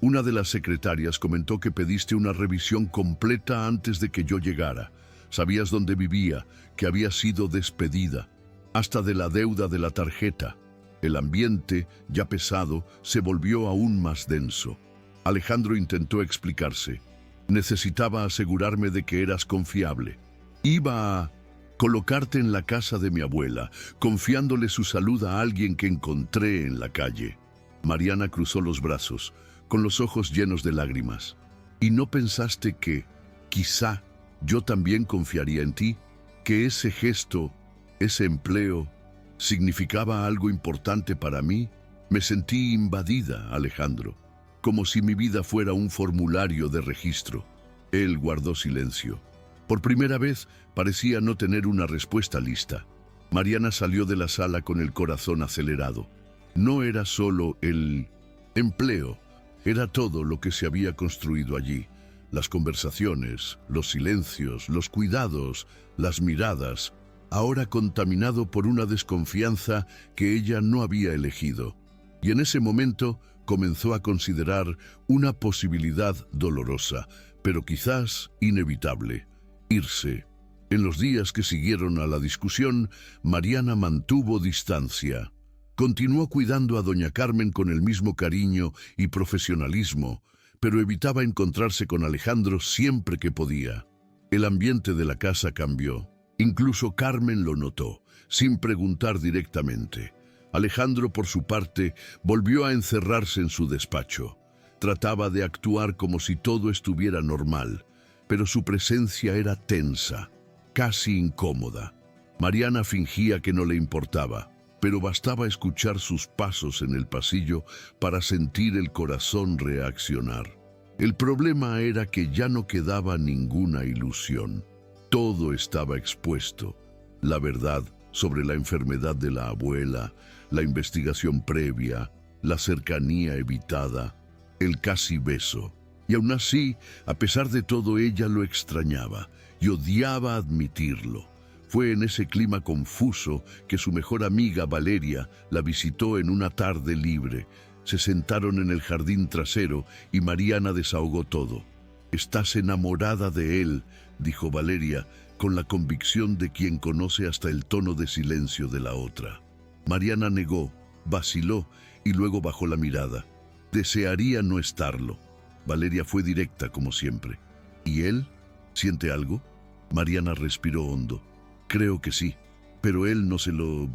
Una de las secretarias comentó que pediste una revisión completa antes de que yo llegara. Sabías dónde vivía, que había sido despedida, hasta de la deuda de la tarjeta. El ambiente, ya pesado, se volvió aún más denso. Alejandro intentó explicarse. Necesitaba asegurarme de que eras confiable. Iba a colocarte en la casa de mi abuela, confiándole su salud a alguien que encontré en la calle. Mariana cruzó los brazos, con los ojos llenos de lágrimas. ¿Y no pensaste que, quizá, yo también confiaría en ti? ¿Que ese gesto, ese empleo, significaba algo importante para mí? Me sentí invadida, Alejandro, como si mi vida fuera un formulario de registro. Él guardó silencio. Por primera vez parecía no tener una respuesta lista. Mariana salió de la sala con el corazón acelerado. No era solo el empleo, era todo lo que se había construido allí. Las conversaciones, los silencios, los cuidados, las miradas, ahora contaminado por una desconfianza que ella no había elegido. Y en ese momento comenzó a considerar una posibilidad dolorosa, pero quizás inevitable: irse. En los días que siguieron a la discusión, Mariana mantuvo distancia. Continuó cuidando a doña Carmen con el mismo cariño y profesionalismo, pero evitaba encontrarse con Alejandro siempre que podía. El ambiente de la casa cambió. Incluso Carmen lo notó, sin preguntar directamente. Alejandro, por su parte, volvió a encerrarse en su despacho. Trataba de actuar como si todo estuviera normal, pero su presencia era tensa, casi incómoda. Mariana fingía que no le importaba, pero bastaba escuchar sus pasos en el pasillo para sentir el corazón reaccionar. El problema era que ya no quedaba ninguna ilusión. Todo estaba expuesto. La verdad sobre la enfermedad de la abuela, la investigación previa, la cercanía evitada, el casi beso. Y aún así, a pesar de todo, ella lo extrañaba y odiaba admitirlo. Fue en ese clima confuso que su mejor amiga Valeria la visitó en una tarde libre. Se sentaron en el jardín trasero y Mariana desahogó todo. «Estás enamorada de él», dijo Valeria, con la convicción de quien conoce hasta el tono de silencio de la otra. Mariana negó, vaciló y luego bajó la mirada. Desearía no estarlo. Valeria fue directa como siempre. ¿Y él? ¿Siente algo? Mariana respiró hondo. Creo que sí, pero él no se lo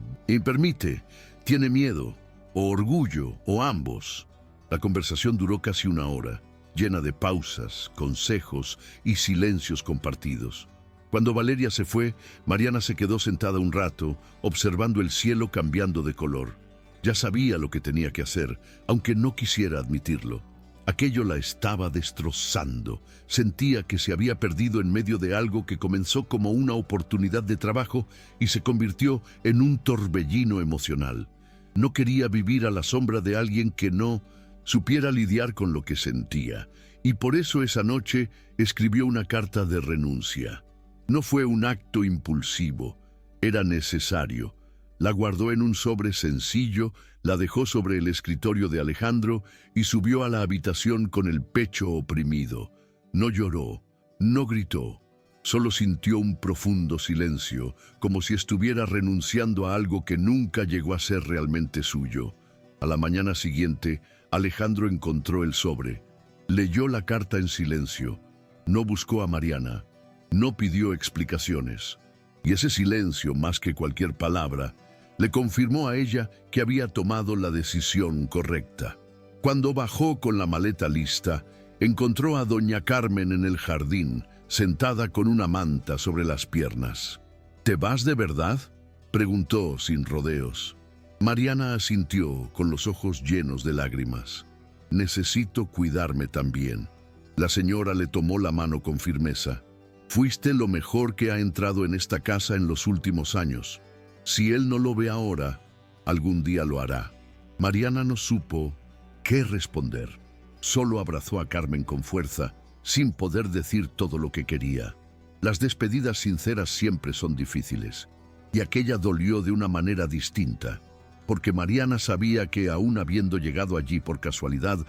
permite. Tiene miedo, o orgullo, o ambos. La conversación duró casi una hora, llena de pausas, consejos y silencios compartidos. Cuando Valeria se fue, Mariana se quedó sentada un rato, observando el cielo cambiando de color. Ya sabía lo que tenía que hacer, aunque no quisiera admitirlo. Aquello la estaba destrozando. Sentía que se había perdido en medio de algo que comenzó como una oportunidad de trabajo y se convirtió en un torbellino emocional. No quería vivir a la sombra de alguien que no supiera lidiar con lo que sentía, y por eso esa noche escribió una carta de renuncia. No fue un acto impulsivo, era necesario. La guardó en un sobre sencillo, la dejó sobre el escritorio de Alejandro y subió a la habitación con el pecho oprimido. No lloró, no gritó, solo sintió un profundo silencio, como si estuviera renunciando a algo que nunca llegó a ser realmente suyo. A la mañana siguiente, Alejandro encontró el sobre. Leyó la carta en silencio. No buscó a Mariana. No pidió explicaciones. Y ese silencio, más que cualquier palabra, le confirmó a ella que había tomado la decisión correcta. Cuando bajó con la maleta lista, encontró a doña Carmen en el jardín, sentada con una manta sobre las piernas. ¿Te vas de verdad?, preguntó sin rodeos. Mariana asintió con los ojos llenos de lágrimas. Necesito cuidarme también. La señora le tomó la mano con firmeza. Fuiste lo mejor que ha entrado en esta casa en los últimos años. Si él no lo ve ahora, algún día lo hará. Mariana no supo qué responder. Solo abrazó a Carmen con fuerza, sin poder decir todo lo que quería. Las despedidas sinceras siempre son difíciles, y aquella dolió de una manera distinta, porque Mariana sabía que, aún habiendo llegado allí por casualidad,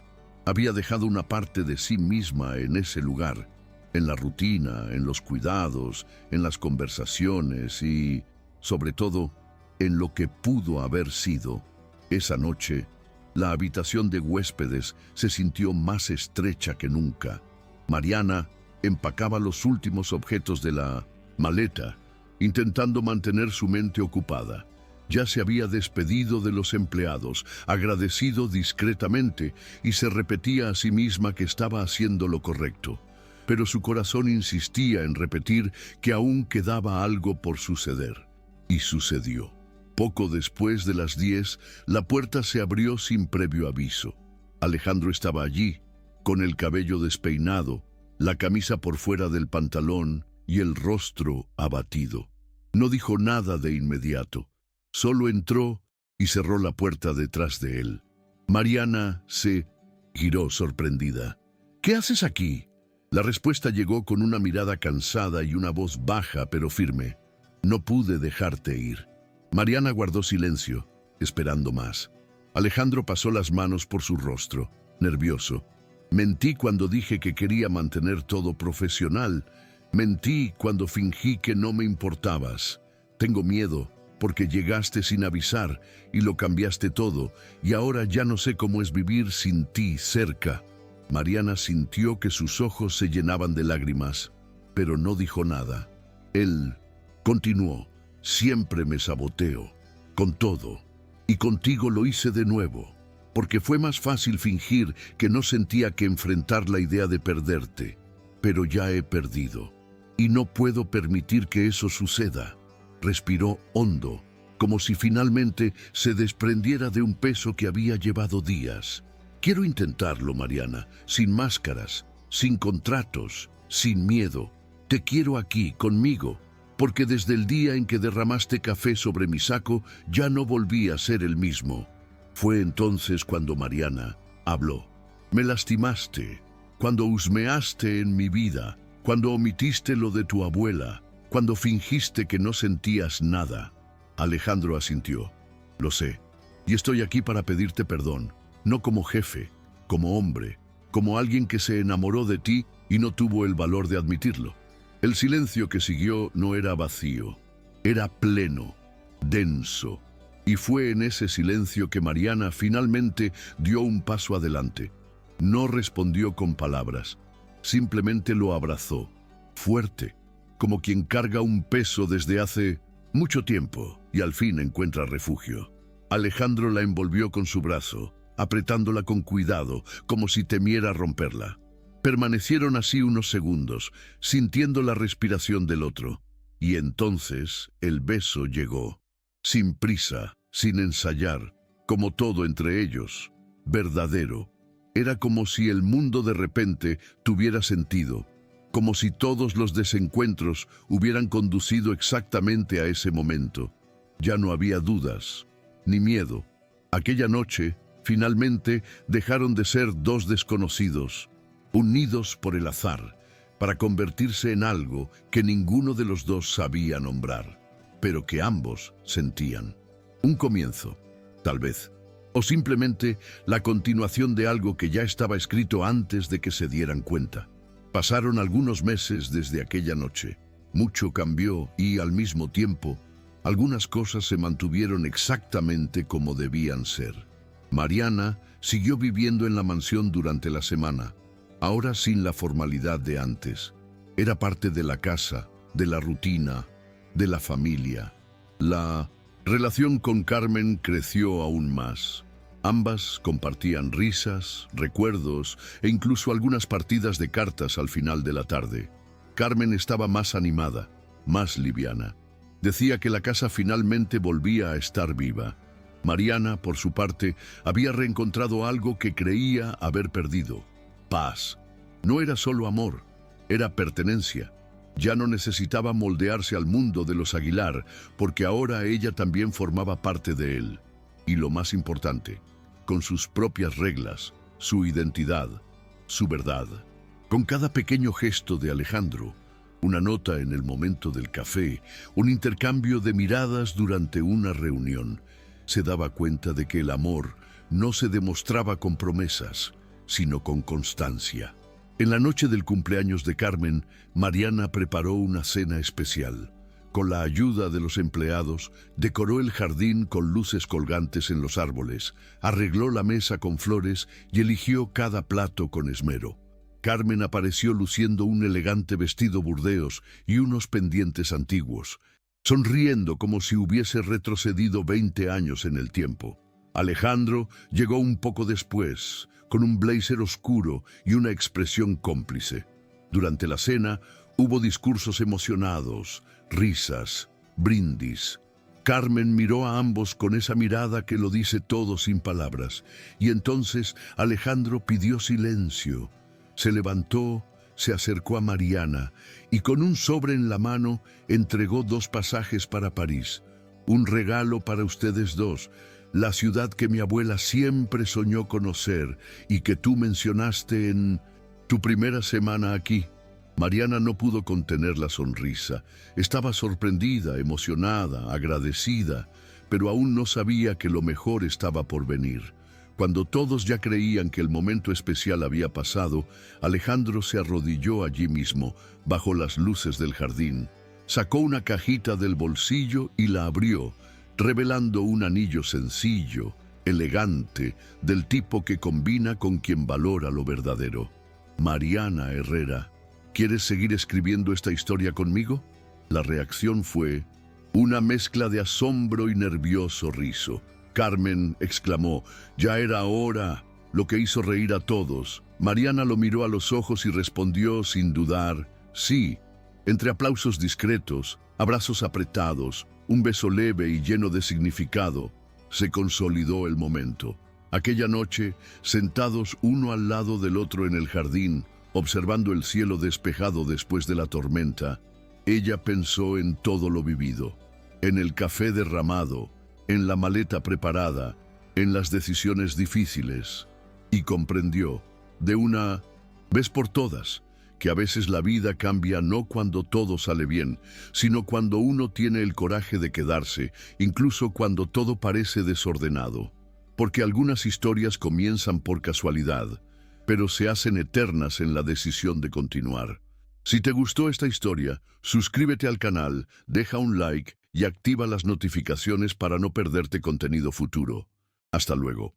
había dejado una parte de sí misma en ese lugar, en la rutina, en los cuidados, en las conversaciones y, sobre todo, en lo que pudo haber sido. Esa noche, la habitación de huéspedes se sintió más estrecha que nunca. Mariana empacaba los últimos objetos de la maleta, intentando mantener su mente ocupada. Ya se había despedido de los empleados, agradecido discretamente, y se repetía a sí misma que estaba haciendo lo correcto. Pero su corazón insistía en repetir que aún quedaba algo por suceder. Y sucedió. Poco después de las 10, la puerta se abrió sin previo aviso. Alejandro estaba allí, con el cabello despeinado, la camisa por fuera del pantalón y el rostro abatido. No dijo nada de inmediato. Solo entró y cerró la puerta detrás de él. Mariana se giró sorprendida. ¿Qué haces aquí? La respuesta llegó con una mirada cansada y una voz baja pero firme. No pude dejarte ir. Mariana guardó silencio, esperando más. Alejandro pasó las manos por su rostro, nervioso. Mentí cuando dije que quería mantener todo profesional. Mentí cuando fingí que no me importabas. Tengo miedo, porque llegaste sin avisar y lo cambiaste todo, y ahora ya no sé cómo es vivir sin ti cerca. Mariana sintió que sus ojos se llenaban de lágrimas, pero no dijo nada. Él continuó. Siempre me saboteo, con todo, y contigo lo hice de nuevo, porque fue más fácil fingir que no sentía que enfrentar la idea de perderte. Pero ya he perdido, y no puedo permitir que eso suceda. Respiró hondo, como si finalmente se desprendiera de un peso que había llevado días. Quiero intentarlo, Mariana, sin máscaras, sin contratos, sin miedo. Te quiero aquí, conmigo, porque desde el día en que derramaste café sobre mi saco, ya no volví a ser el mismo. Fue entonces cuando Mariana habló. Me lastimaste, cuando husmeaste en mi vida, cuando omitiste lo de tu abuela, cuando fingiste que no sentías nada. Alejandro asintió. Lo sé, y estoy aquí para pedirte perdón, no como jefe, como hombre, como alguien que se enamoró de ti y no tuvo el valor de admitirlo. El silencio que siguió no era vacío, era pleno, denso, y fue en ese silencio que Mariana finalmente dio un paso adelante. No respondió con palabras, simplemente lo abrazó, fuerte, como quien carga un peso desde hace mucho tiempo y al fin encuentra refugio. Alejandro la envolvió con su brazo, apretándola con cuidado, como si temiera romperla. Permanecieron así unos segundos, sintiendo la respiración del otro, y entonces el beso llegó, sin prisa, sin ensayar, como todo entre ellos, verdadero. Era como si el mundo de repente tuviera sentido, como si todos los desencuentros hubieran conducido exactamente a ese momento. Ya no había dudas, ni miedo. Aquella noche, finalmente, dejaron de ser dos desconocidos, unidos por el azar, para convertirse en algo que ninguno de los dos sabía nombrar, pero que ambos sentían. Un comienzo, tal vez, o simplemente la continuación de algo que ya estaba escrito antes de que se dieran cuenta. Pasaron algunos meses desde aquella noche. Mucho cambió y, al mismo tiempo, algunas cosas se mantuvieron exactamente como debían ser. Mariana siguió viviendo en la mansión durante la semana, ahora sin la formalidad de antes. Era parte de la casa, de la rutina, de la familia. La relación con Carmen creció aún más. Ambas compartían risas, recuerdos e incluso algunas partidas de cartas al final de la tarde. Carmen estaba más animada, más liviana. Decía que la casa finalmente volvía a estar viva. Mariana, por su parte, había reencontrado algo que creía haber perdido: paz. No era solo amor, era pertenencia. Ya no necesitaba moldearse al mundo de los Aguilar, porque ahora ella también formaba parte de él. Y lo más importante, con sus propias reglas, su identidad, su verdad. Con cada pequeño gesto de Alejandro, una nota en el momento del café, un intercambio de miradas durante una reunión, se daba cuenta de que el amor no se demostraba con promesas, sino con constancia. En la noche del cumpleaños de Carmen, Mariana preparó una cena especial. Con la ayuda de los empleados, decoró el jardín con luces colgantes en los árboles, arregló la mesa con flores y eligió cada plato con esmero. Carmen apareció luciendo un elegante vestido burdeos y unos pendientes antiguos, sonriendo como si hubiese retrocedido 20 años en el tiempo. Alejandro llegó un poco después, con un blazer oscuro y una expresión cómplice. Durante la cena hubo discursos emocionados, risas, brindis. Carmen miró a ambos con esa mirada que lo dice todo sin palabras, y entonces Alejandro pidió silencio. Se levantó, se acercó a Mariana y con un sobre en la mano entregó 2 pasajes para París. Un regalo para ustedes dos, la ciudad que mi abuela siempre soñó conocer y que tú mencionaste en tu primera semana aquí. Mariana no pudo contener la sonrisa. Estaba sorprendida, emocionada, agradecida, pero aún no sabía que lo mejor estaba por venir. Cuando todos ya creían que el momento especial había pasado, Alejandro se arrodilló allí mismo, bajo las luces del jardín. Sacó una cajita del bolsillo y la abrió, revelando un anillo sencillo, elegante, del tipo que combina con quien valora lo verdadero. Mariana Herrera, ¿quieres seguir escribiendo esta historia conmigo? La reacción fue una mezcla de asombro y nervioso riso. Carmen exclamó: «Ya era hora», lo que hizo reír a todos. Mariana lo miró a los ojos y respondió sin dudar: «Sí». Entre aplausos discretos, abrazos apretados, un beso leve y lleno de significado, se consolidó el momento. Aquella noche, sentados uno al lado del otro en el jardín, observando el cielo despejado después de la tormenta, ella pensó en todo lo vivido, en el café derramado, en la maleta preparada, en las decisiones difíciles, y comprendió, de una vez por todas, que a veces la vida cambia no cuando todo sale bien, sino cuando uno tiene el coraje de quedarse, incluso cuando todo parece desordenado. Porque algunas historias comienzan por casualidad, pero se hacen eternas en la decisión de continuar. Si te gustó esta historia, suscríbete al canal, deja un like y activa las notificaciones para no perderte contenido futuro. Hasta luego.